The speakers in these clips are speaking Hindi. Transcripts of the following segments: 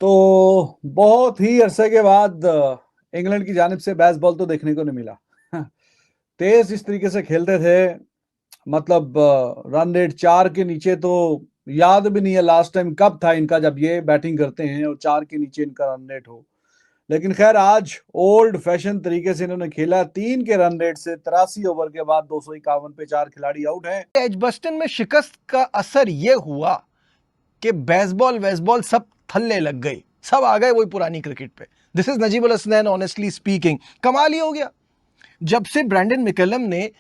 तो बहुत ही अरसे के बाद इंग्लैंड की जानिब से बेसबॉल तो देखने को नहीं मिला। तेज इस तरीके से खेलते थे, मतलब रन रेट 4 के नीचे तो याद भी नहीं है लास्ट टाइम कब था इनका जब ये बैटिंग करते हैं और 4 के नीचे इनका रन रेट हो। लेकिन खैर आज ओल्ड फैशन तरीके से इन्होंने खेला, 3 के रन रेट से 83 ओवर के बाद 251 पे 4 खिलाड़ी आउट हैं। एजबस्टन में शिकस्त का असर यह हुआ कि बेसबॉल वेसबॉल सब थल्ले लग गए, सब आ गए वही पुरानी क्रिकेट पे। This is Najibul Hasnain, honestly speaking कमाल ही हो गया। जब से ब्रैंडन मैकलम ने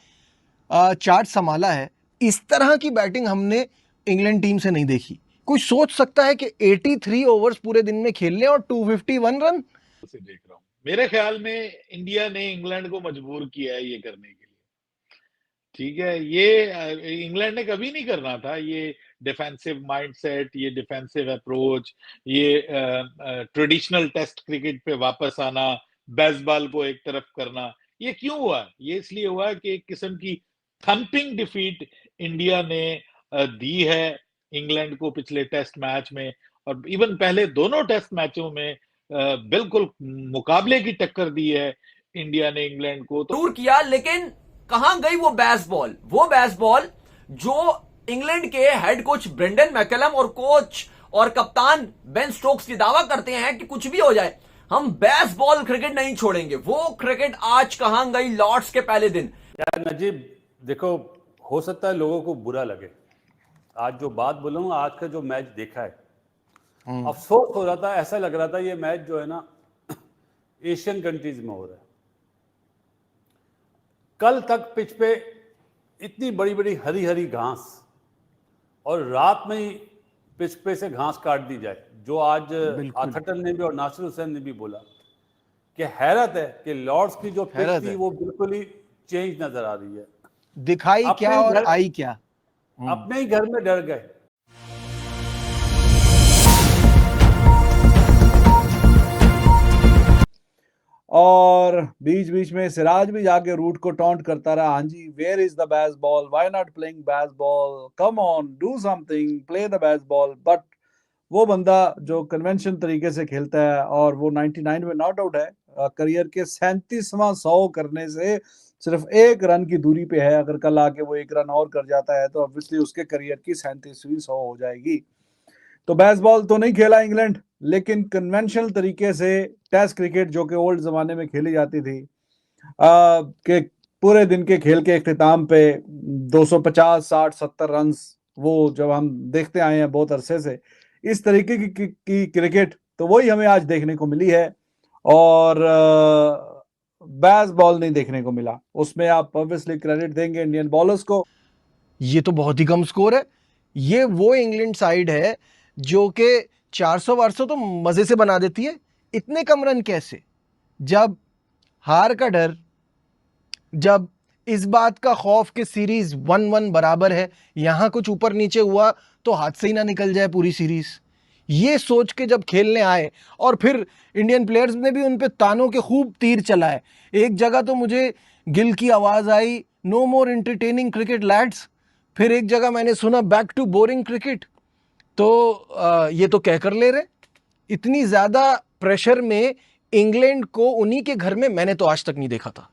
चार्ट संभाला है, इस तरह की बैटिंग हमने इंग्लैंड टीम से नहीं देखी। कोई सोच सकता है कि 83 ओवर्स पूरे दिन में खेलने और 251 रन। से देख रहा हूं, मेरे ख्याल में इंडिया ने इंग्लैंड को मजबूर किया है ये करने के लिए। ठीक है, ये इंग्लैंड ने कभी नहीं करना था। ये डिफेंसिव माइंडसेट, ये डिफेंसिव अप्रोच, ये ट्रेडिशनल टेस्ट क्रिकेट पे वापस आना, बेसबॉल को एक तरफ करना, ये क्यों हुआ? ये इसलिए हुआ कि एक किस्म की थंपिंग डिफीट इंडिया ने दी है इंग्लैंड को पिछले टेस्ट मैच में, और इवन पहले दोनों टेस्ट मैचों में बिल्कुल मुकाबले की टक्कर दी है इंडिया ने इंग्लैंड को। तो टूर किया, लेकिन कहां गई वो बेसबॉल जो इंग्लैंड के हेड कोच ब्रेंडन मैकलम और कोच और कप्तान बेन स्टोक्स की दावा करते हैं कि कुछ भी हो जाए हम बेसबॉल क्रिकेट नहीं छोड़ेंगे। वो क्रिकेट आज कहां गई लॉर्ड्स के पहले दिन? यार नजीब देखो, हो सकता है लोगों को बुरा लगे, आज जो बात बोलूंगा, आज का जो मैच देखा है, अफसोस हो रहा था, ऐसा लग रहा था ये मैच जो है ना एशियन कंट्रीज में हो रहा है। कल तक पिच पे इतनी बड़ी बड़ी हरी हरी घास, और रात में ही पिच पे से घास काट दी जाए, जो आज आथटन ने भी और नासिर हुसैन ने भी बोला कि हैरत है कि लॉर्ड्स की जो पिच थी वो बिल्कुल ही चेंज नजर आ रही है। दिखाई क्या और आई क्या, अपने ही घर में डर गए। और बीच बीच में सिराज भी जाके रूट को टॉन्ट करता रहा, हाँ जी where is the baseball, why not playing baseball, come on do something, play the baseball. But वो बंदा जो कन्वेंशन तरीके से खेलता है और वो 99 में नॉट आउट है, करियर के 37वां 100 करने से सिर्फ 1 रन की दूरी पे है। अगर कल आके वो 1 रन और कर जाता है तो ऑब्वियसली उसके करियर की 37वीं 100 हो जाएगी। तो बेसबॉल तो नहीं खेला इंग्लैंड, लेकिन कन्वेंशनल तरीके से टेस्ट क्रिकेट जो कि ओल्ड जमाने में खेली जाती थी, कि पूरे दिन के खेल के इख्तिताम पे 250 60 70 रन, वो जब हम देखते आए हैं बहुत अरसे से इस तरीके की क्रिकेट, तो वही हमें आज देखने को मिली है। और बेसबॉल नहीं देखने को मिला, उसमें आप ऑब्वियसली क्रेडिट देंगे इंडियन बॉलर्स को। ये तो बहुत ही कम स्कोर है। ये वो इंग्लैंड साइड है जो कि 400 तो मजे से बना देती है। इतने कम रन कैसे? जब हार का डर, जब इस बात का खौफ कि सीरीज 1-1 बराबर है, यहां कुछ ऊपर नीचे हुआ तो हाथ से ही ना निकल जाए पूरी सीरीज, ये सोच के जब खेलने आए, और फिर इंडियन प्लेयर्स ने भी उन पे तानों के खूब तीर चलाए। एक जगह तो मुझे गिल की आवाज आई, no more entertaining cricket lads. फिर एक जगह मैंने सुना बैक टू बोरिंग क्रिकेट। तो ये तो कहकर ले रहे। इतनी ज्यादा प्रेशर में इंग्लैंड को उन्हीं के घर में मैंने तो आज तक नहीं देखा था।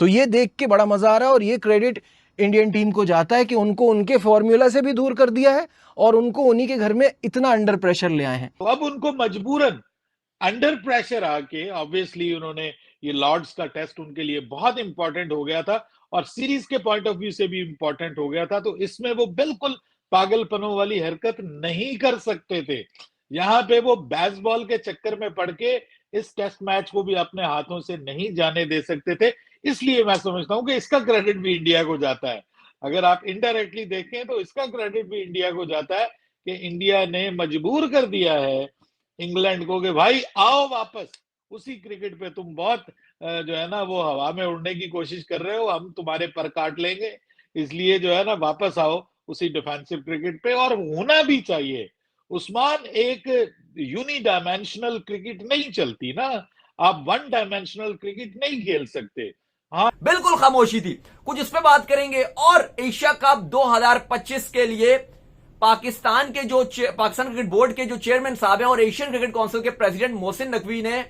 तो ये देख के बड़ा मजा आ रहा है, और ये क्रेडिट इंडियन टीम को जाता है कि उनको उनके फॉर्मूला से भी दूर कर दिया है और उनको उन्हीं के घर में इतना अंडर प्रेशर ले आए हैं। तो अब उनको मजबूरन अंडर प्रेशर आके, ऑब्वियसली उन्होंने ये लॉर्ड्स का टेस्ट उनके लिए बहुत इंपॉर्टेंट हो गया था और सीरीज के पॉइंट ऑफ व्यू से भी इंपॉर्टेंट हो गया था, तो इसमें वो बिल्कुल पागलपनों वाली हरकत नहीं कर सकते थे। यहाँ पे वो बेसबॉल के चक्कर में पड़ के इस टेस्ट मैच को भी अपने हाथों से नहीं जाने दे सकते थे। इसलिए मैं समझता हूं कि इसका क्रेडिट भी इंडिया को जाता है। अगर आप इनडायरेक्टली देखें तो इसका क्रेडिट भी इंडिया को जाता है कि इंडिया ने मजबूर कर दिया है इंग्लैंड को कि भाई आओ वापस उसी क्रिकेट पे, तुम बहुत जो है ना वो हवा में उड़ने की कोशिश कर रहे हो, हम तुम्हारे पर काट लेंगे, इसलिए जो है ना वापस आओ उसी डिफेंसिव क्रिकेट पे। और होना भी चाहिए उस्मान, एक यूनी डायमेंशनल क्रिकेट नहीं चलती ना, आप वन डायमेंशनल क्रिकेट नहीं खेल सकते। हाँ बिल्कुल खामोशी थी। कुछ इस पे बात करेंगे और एशिया कप 2025 के लिए पाकिस्तान पाकिस्तान क्रिकेट बोर्ड के जो चेयरमैन साहब हैं और एशियन क्रिकेट काउंसिल के प्रेसिडेंट मोहसिन नकवी ने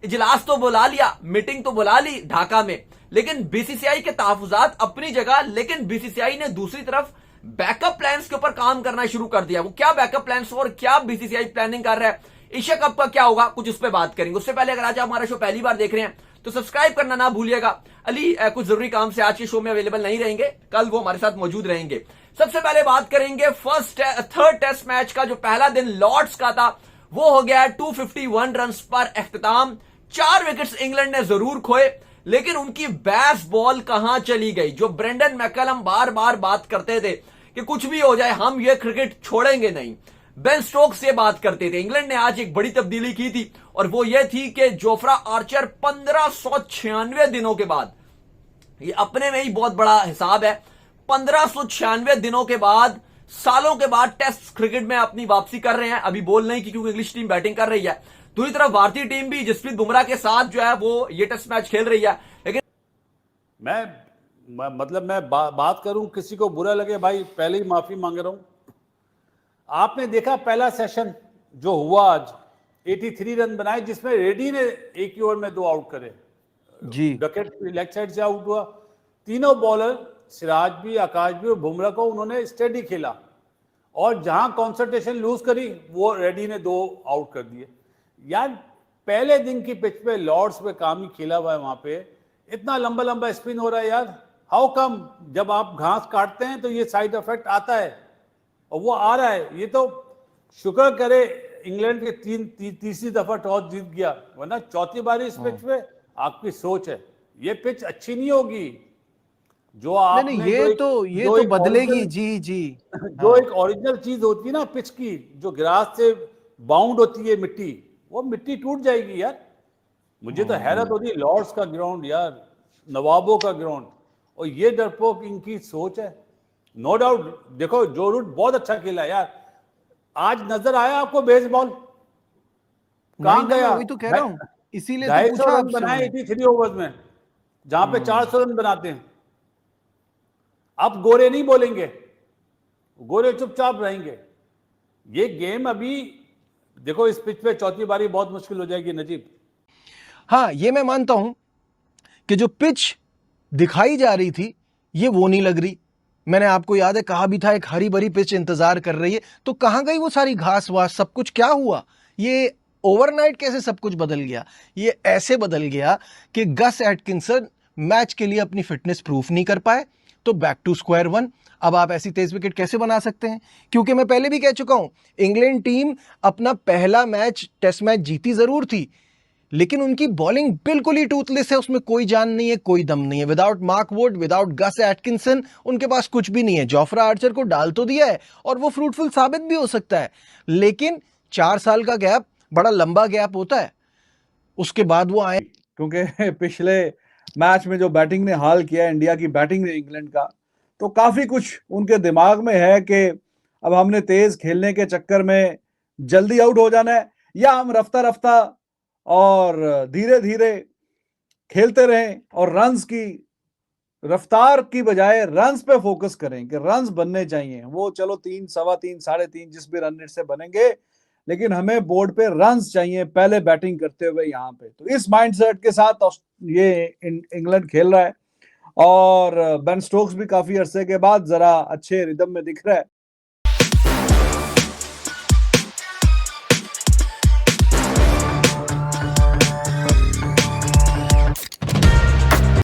इजलास तो बुला लिया, मीटिंग तो बुला ली ढाका में, लेकिन बीसीसीआई के तहफुजात अपनी जगह, लेकिन बीसीसीआई ने दूसरी तरफ बैकअप प्लान्स के ऊपर काम करना शुरू कर दिया। वो क्या बैकअप प्लान्स और क्या बीसीसीआई प्लानिंग कर रहा है, एशिया कप का क्या होगा, कुछ उस पर बात करेंगे। उससे पहले अगर आज आप हमारा शो पहली बार देख रहे हैं तो सब्सक्राइब करना ना भूलिएगा। अली कुछ जरूरी काम से आज के शो में अवेलेबल नहीं रहेंगे, कल वो हमारे साथ मौजूद रहेंगे। सबसे पहले बात करेंगे थर्ड टेस्ट मैच का, जो पहला दिन लॉर्ड्स का था वो हो गया 251 रन पर इख्तिताम। 4 विकेट्स इंग्लैंड ने जरूर खोए, लेकिन उनकी बैस बॉल कहां चली गई। जो ब्रेंडन मैकलम बार बार बात करते थे कि कुछ भी हो जाए हम ये क्रिकेट छोड़ेंगे नहीं, बेन स्टोक्स से बात करते थे। इंग्लैंड ने आज एक बड़ी तब्दीली की थी और वो ये थी कि जोफ्रा आर्चर 1596 दिनों के बाद, ये अपने में ही बहुत बड़ा हिसाब है, 1596 दिनों के बाद, सालों के बाद टेस्ट क्रिकेट में अपनी वापसी कर रहे हैं। अभी बोल नहीं कि क्योंकि इंग्लिश टीम बैटिंग कर रही है, दूसरी तरफ भारतीय टीम भी जसप्रीत बुमराह के साथ जो है वो ये टेस्ट मैच खेल रही है। लेकिन मैं बात करूं, किसी को बुरा लगे भाई, पहले ही माफी मांग रहा हूं। आपने देखा पहला सेशन जो हुआ आज, 83 रन बनाए, जिसमें रेड्डी ने एक ही ओवर में 2 आउट करे जी। डकेट लेग साइड से आउट हुआ। तीनों बॉलर, सिराज भी, आकाश भी और बुमराह को उन्होंने स्टेडी खेला, और जहां कॉन्सेंट्रेशन लूज करी वो रेड्डी ने 2 आउट कर दिए। यार पहले दिन की पिच पे लॉर्ड्स पे काम ही खेला हुआ है, वहां पे इतना लंबा लंबा स्पिन हो रहा है यार। How come? जब आप घास काटते हैं तो ये साइड इफेक्ट आता है, और वो आ रहा है। ये तो शुक्र करे इंग्लैंड के तीसरी दफा टॉस जीत गया, वरना चौथी बारी इस पिच पे आपकी सोच है ये पिच अच्छी नहीं होगी। जो आप ये तो बदलेगी जी जी। जो एक ओरिजिनल चीज होती है ना पिच की, जो ग्रास से बाउंड होती है मिट्टी, वो मिट्टी टूट जाएगी यार। मुझे तो हैरत होती है, लॉर्ड्स का ग्राउंड यार, नवाबों का ग्राउंड, और ये डरपोक इनकी सोच है। नो डाउट, देखो जो रूट बहुत अच्छा खेला यार। आज नजर आया आपको बेसबॉल कहां गया? वही तो कह रहा हूं, इसीलिए तो 250 पूछा रन बनाए 83 ओवर्स में, जहां पे 400 रन बनाते हैं। अब गोरे नहीं बोलेंगे, गोरे चुपचाप रहेंगे। ये गेम अभी देखो, इस पिच पे चौथी बारी बहुत मुश्किल हो जाएगी नजीब। हाँ, ये मैं मानता हूं कि जो पिच दिखाई जा रही थी ये वो नहीं लग रही। मैंने आपको याद है कहा भी था एक हरी भरी पिच इंतजार कर रही है, तो कहां गई वो सारी घास वास, सब कुछ क्या हुआ? ये ओवरनाइट कैसे सब कुछ बदल गया? ये ऐसे बदल गया कि गस एटकिंसन मैच के लिए अपनी फिटनेस प्रूफ नहीं कर पाए, तो बैक टू स्क्वायर वन। अब आप ऐसी तेज विकेट कैसे बना सकते हैं? क्योंकि मैं पहले भी कह चुका हूं, इंग्लैंड टीम अपना पहला मैच, टेस्ट मैच जीती जरूर थी, लेकिन उनकी बॉलिंग बिल्कुल ही टूथलेस है, उसमें कोई जान नहीं है, कोई दम नहीं है। Without Mark Wood, without Gus Atkinson, उनके पास कुछ भी नहीं है। जोफ्रा आर्चर को डाल तो दिया है और वो फ्रूटफुल साबित भी हो सकता है, लेकिन 4 साल का गैप बड़ा लंबा गैप होता है, उसके बाद वो आए। क्योंकि पिछले मैच में जो बैटिंग ने हाल किया इंडिया की बैटिंग ने इंग्लैंड का, तो काफी कुछ उनके दिमाग में है कि अब हमने तेज खेलने के चक्कर में जल्दी आउट हो जाना है, या हम रफ्ता रफ्ता और धीरे धीरे खेलते रहें और रन्स की रफ्तार की बजाय रन्स पे फोकस करें कि रन्स बनने चाहिए। वो चलो 3, सवा 3, 3.5 जिस भी रन रेट से बनेंगे, लेकिन हमें बोर्ड पे रन्स चाहिए पहले बैटिंग करते हुए यहाँ पे। तो इस माइंडसेट के साथ ये इंग्लैंड खेल रहा है, और बेन स्टोक्स भी काफी अरसे के बाद जरा अच्छे रिदम में दिख रहा है।